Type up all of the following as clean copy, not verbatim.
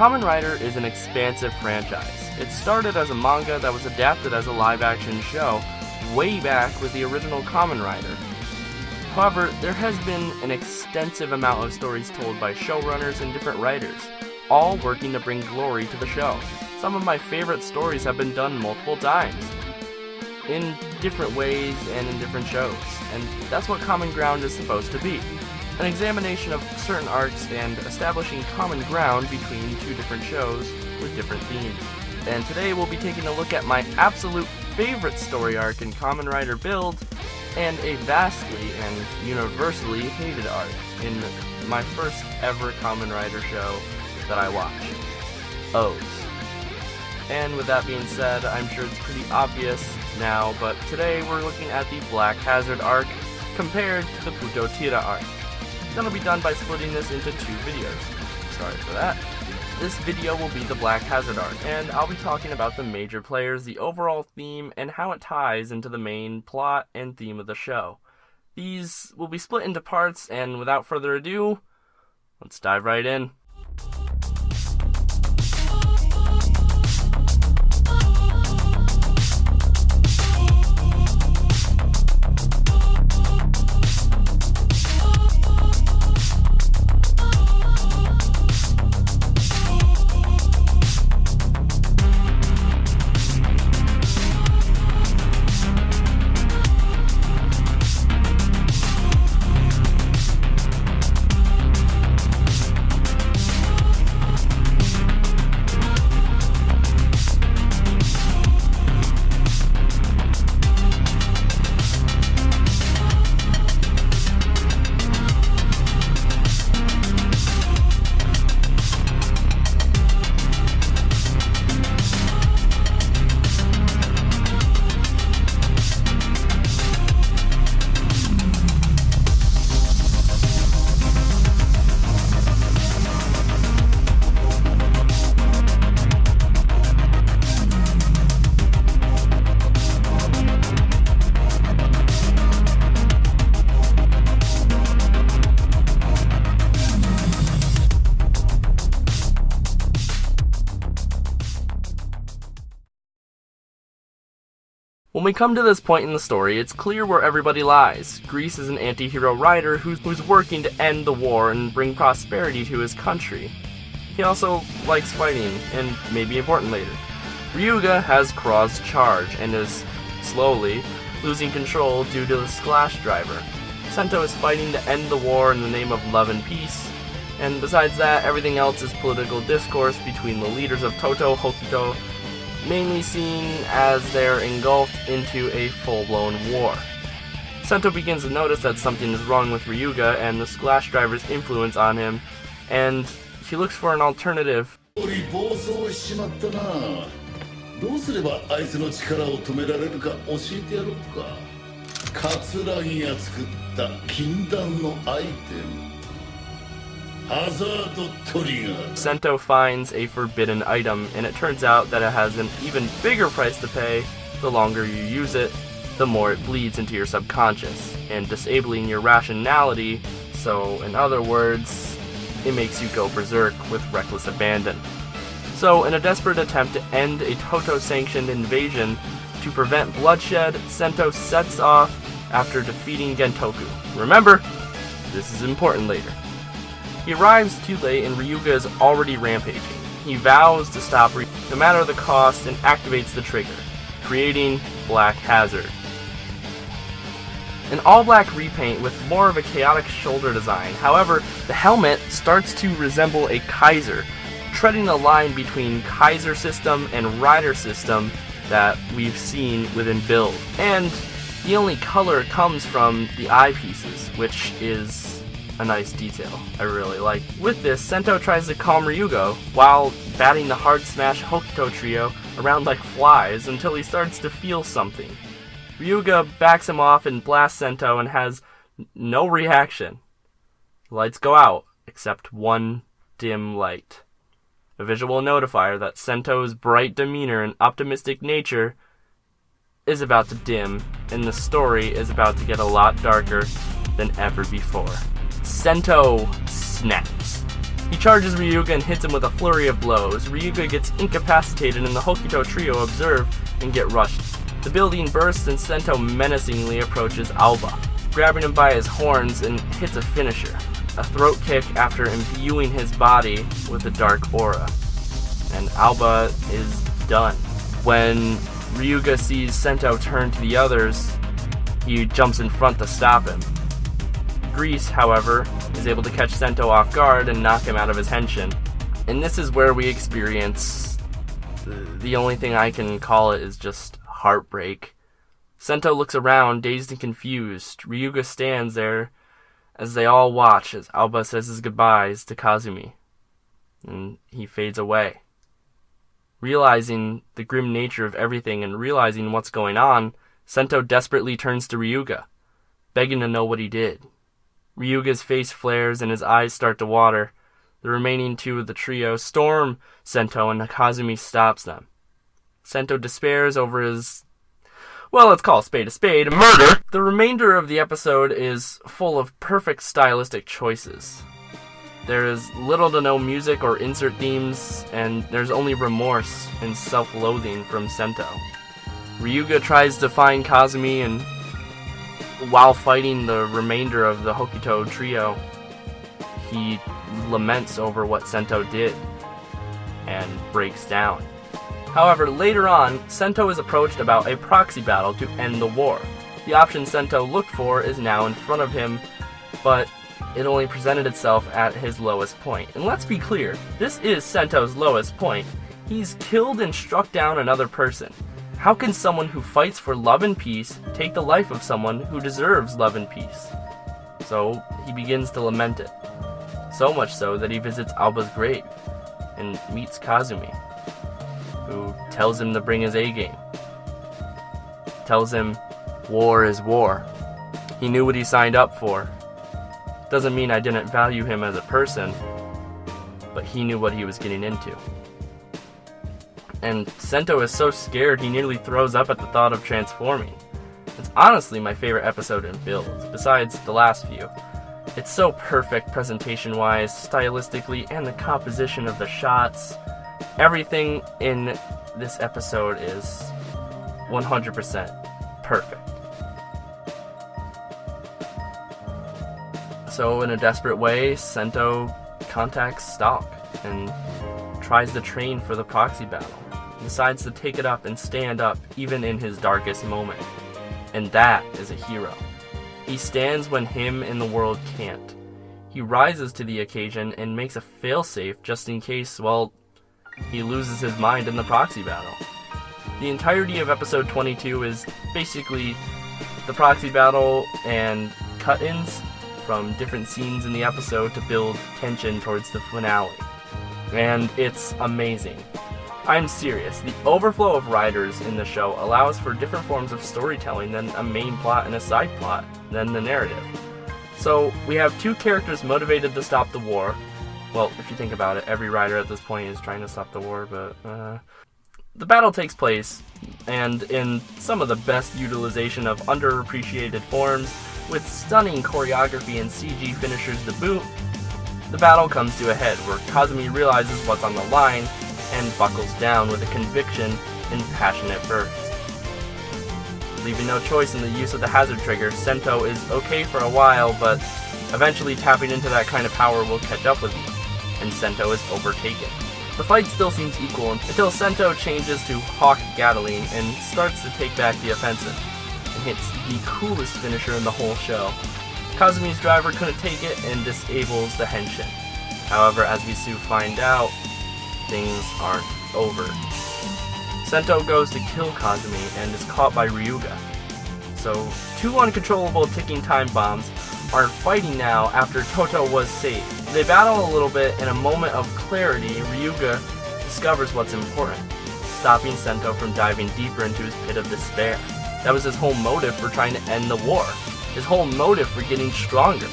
Kamen Rider is an expansive franchise. It started as a manga that was adapted as a live-action show way back with the original Kamen Rider. However, there has been an extensive amount of stories told by showrunners and different writers, all working to bring glory to the show. Some of my favorite stories have been done multiple times, in different ways and in different shows, and that's what Common Ground is supposed to be. An examination of certain arcs and establishing common ground between two different shows with different themes. And today we'll be taking a look at my absolute favorite story arc in Kamen Rider Build, and a vastly and universally hated arc in my first ever Kamen Rider show that I watched, O's. And with that being said, I'm sure it's pretty obvious now, but today we're looking at the Black Hazard arc compared to the Puto Tira arc. That'll be done by splitting this into two videos. Sorry for that. This video will be the Black Hazard arc, and I'll be talking about the major players, the overall theme, and how it ties into the main plot and theme of the show. These will be split into parts, and without further ado, let's dive right in. When we come to this point in the story, it's clear where everybody lies. Grease is an anti-hero rider who's working to end the war and bring prosperity to his country. He also likes fighting, and may be important later. Ryuga has Kraw's charge, and is slowly losing control due to the Splash Driver. Sento is fighting to end the war in the name of love and peace, and besides that, everything else is political discourse between the leaders of Toto Hokuto, mainly seen as they're engulfed into a full-blown war. Sento begins to notice that something is wrong with Ryuga and the Splash Driver's influence on him, and he looks for an alternative. Sento finds a forbidden item, and it turns out that it has an even bigger price to pay. The longer you use it, the more it bleeds into your subconscious, and disabling your rationality, so in other words, it makes you go berserk with reckless abandon. So, in a desperate attempt to end a Toto-sanctioned invasion, to prevent bloodshed, Sento sets off after defeating Gentoku. Remember, this is important later. He arrives too late and Ryuga is already rampaging. He vows to stop Ryuga no matter the cost and activates the trigger, creating Black Hazard. An all-black repaint with more of a chaotic shoulder design. However, the helmet starts to resemble a Kaiser, treading the line between Kaiser system and Rider system that we've seen within Build. And the only color comes from the eyepieces, which is a nice detail I really like. With this, Sento tries to calm Ryuga while batting the hard smash Hokuto trio around like flies until he starts to feel something. Ryuga backs him off and blasts Sento and has no reaction. The lights go out, except one dim light. A visual notifier that Sento's bright demeanor and optimistic nature is about to dim, and the story is about to get a lot darker than ever before. Sento snaps. He charges Ryuga and hits him with a flurry of blows. Ryuga gets incapacitated and the Hokuto trio observe and get rushed. The building bursts and Sento menacingly approaches Alba, grabbing him by his horns and hits a finisher, a throat kick after imbuing his body with a dark aura. And Alba is done. When Ryuga sees Sento turn to the others, he jumps in front to stop him. Grease, however, is able to catch Sento off guard and knock him out of his henshin. And this is where we experience the only thing I can call it is just heartbreak. Sento looks around, dazed and confused. Ryuga stands there as they all watch as Alba says his goodbyes to Kazumi. And he fades away. Realizing the grim nature of everything and realizing what's going on, Sento desperately turns to Ryuga, begging to know what he did. Ryuga's face flares and his eyes start to water. The remaining two of the trio storm Sento and Kazumi stops them. Sento despairs over his, well, let's call a spade, murder! The remainder of the episode is full of perfect stylistic choices. There is little to no music or insert themes, and there's only remorse and self-loathing from Sento. Ryuga tries to find Kazumi, and while fighting the remainder of the Hokuto trio, he laments over what Sento did and breaks down. However, later on, Sento is approached about a proxy battle to end the war. The option Sento looked for is now in front of him, but it only presented itself at his lowest point. And let's be clear, this is Sento's lowest point. He's killed and struck down another person. How can someone who fights for love and peace take the life of someone who deserves love and peace? So he begins to lament it. So much so that he visits Alba's grave and meets Kazumi, who tells him to bring his A-game. Tells him, war is war. He knew what he signed up for. Doesn't mean I didn't value him as a person, but he knew what he was getting into. And Sento is so scared he nearly throws up at the thought of transforming. It's honestly my favorite episode in Build, besides the last few. It's so perfect presentation-wise, stylistically, and the composition of the shots. Everything in this episode is 100% perfect. So in a desperate way, Sento contacts Stalk and tries to train for the proxy battle. He decides to take it up and stand up even in his darkest moment. And that is a hero. He stands when him and the world can't. He rises to the occasion and makes a failsafe just in case, well, he loses his mind in the proxy battle. The entirety of episode 22 is basically the proxy battle and cut-ins from different scenes in the episode to build tension towards the finale. And it's amazing. I'm serious. The overflow of writers in the show allows for different forms of storytelling than a main plot and a side plot, than the narrative. So we have two characters motivated to stop the war. Well, if you think about it, every writer at this point is trying to stop the war, but the battle takes place, and in some of the best utilization of underappreciated forms, with stunning choreography and CG finishers to boot, the battle comes to a head where Kazumi realizes what's on the line and buckles down with a conviction and passionate burst. Leaving no choice in the use of the hazard trigger, Sento is okay for a while, but eventually tapping into that kind of power will catch up with you, and Sento is overtaken. The fight still seems equal until Sento changes to Hawk Gatling and starts to take back the offensive, and hits the coolest finisher in the whole show. Kazumi's driver couldn't take it and disables the henshin. However, as we soon find out, things aren't over. Sento goes to kill Kazumi and is caught by Ryuga. So, two uncontrollable ticking time bombs are fighting now after Toto was saved. They battle a little bit. In a moment of clarity, Ryuga discovers what's important, stopping Sento from diving deeper into his pit of despair. That was his whole motive for trying to end the war. His whole motive for getting stronger.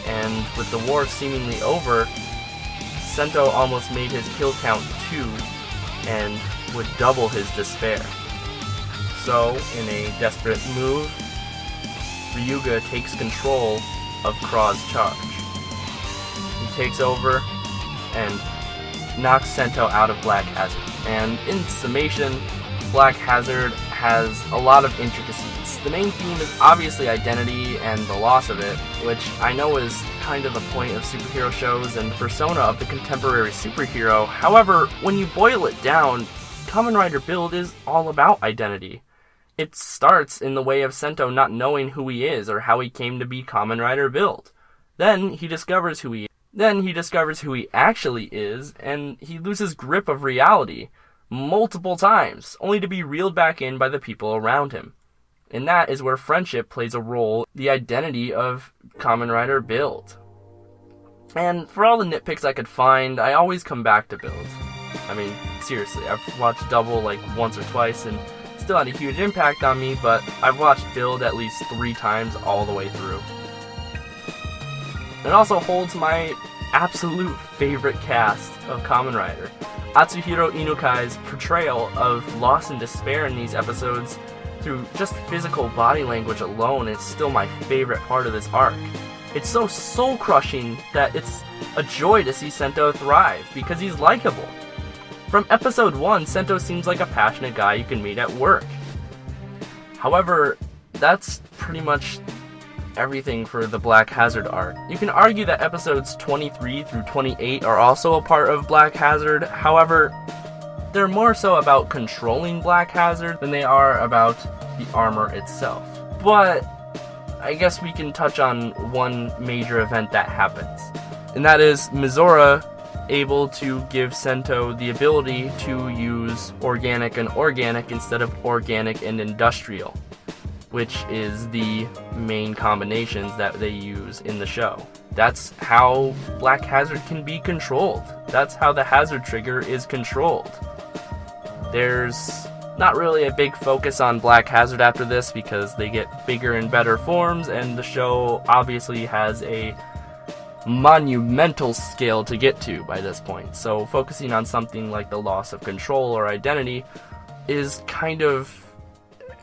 And with the war seemingly over, Sento almost made his kill count 2 and would double his despair. So, in a desperate move, Ryuga takes control of Kraw's charge. takes over and knocks Sento out of Black Hazard. And in summation, Black Hazard has a lot of intricacies. The main theme is obviously identity and the loss of it, which I know is kind of the point of superhero shows and the persona of the contemporary superhero. However, when you boil it down, Kamen Rider Build is all about identity. It starts in the way of Sento not knowing who he is or how he came to be Kamen Rider Build. Then he discovers who he actually is, and he loses grip of reality multiple times, only to be reeled back in by the people around him. And that is where friendship plays a role, the identity of Kamen Rider Build. And for all the nitpicks I could find, I always come back to Build. I mean, seriously, I've watched Double like once or twice and still had a huge impact on me, but I've watched Build at least 3 times all the way through. It also holds my absolute favorite cast of Kamen Rider. Atsuhiro Inukai's portrayal of loss and despair in these episodes through just physical body language alone is still my favorite part of this arc. It's so soul-crushing that it's a joy to see Sento thrive, because he's likable. From episode 1, Sento seems like a passionate guy you can meet at work. However, that's pretty much everything for the Black Hazard arc. You can argue that episodes 23 through 28 are also a part of Black Hazard, however, they're more so about controlling Black Hazard than they are about the armor itself. But I guess we can touch on one major event that happens, and that is Mizora able to give Sento the ability to use organic and organic instead of organic and industrial, which is the main combinations that they use in the show. That's how Black Hazard can be controlled. That's how the Hazard Trigger is controlled. There's not really a big focus on Black Hazard after this because they get bigger and better forms, and the show obviously has a monumental scale to get to by this point. So focusing on something like the loss of control or identity is kind of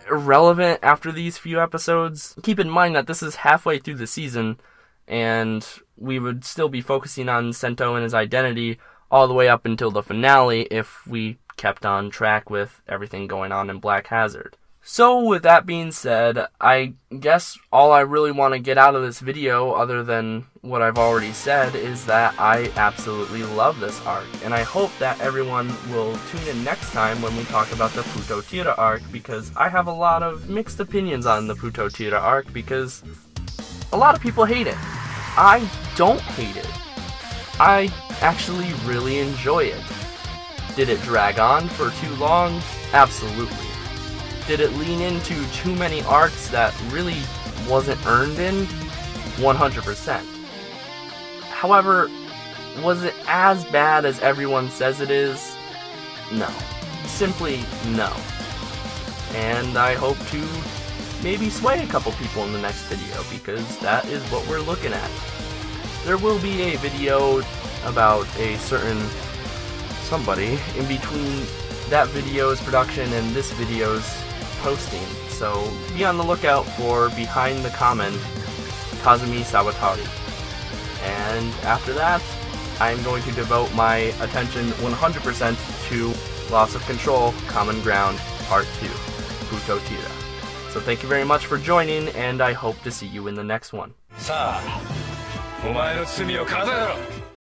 irrelevant after these few episodes. Keep in mind that this is halfway through the season, and we would still be focusing on Sento and his identity all the way up until the finale if we kept on track with everything going on in Black Hazard. So with that being said, I guess all I really want to get out of this video, other than what I've already said, is that I absolutely love this arc, and I hope that everyone will tune in next time when we talk about the Puto Tira arc, because I have a lot of mixed opinions on the Puto Tira arc, because a lot of people hate it. I don't hate it. I actually really enjoy it. Did it drag on for too long? Absolutely. Did it lean into too many arcs that really wasn't earned in? 100%. However, was it as bad as everyone says it is? No. Simply no. And I hope to maybe sway a couple people in the next video, because that is what we're looking at. There will be a video about a certain somebody in between that video's production and this video's posting, so be on the lookout for Behind the Kamen, Kazumi Sawatari. And after that, I'm going to devote my attention 100% to Loss of Control, Common Ground, Part 2, Puto Tira. So thank you very much for joining, and I hope to see you in the next one.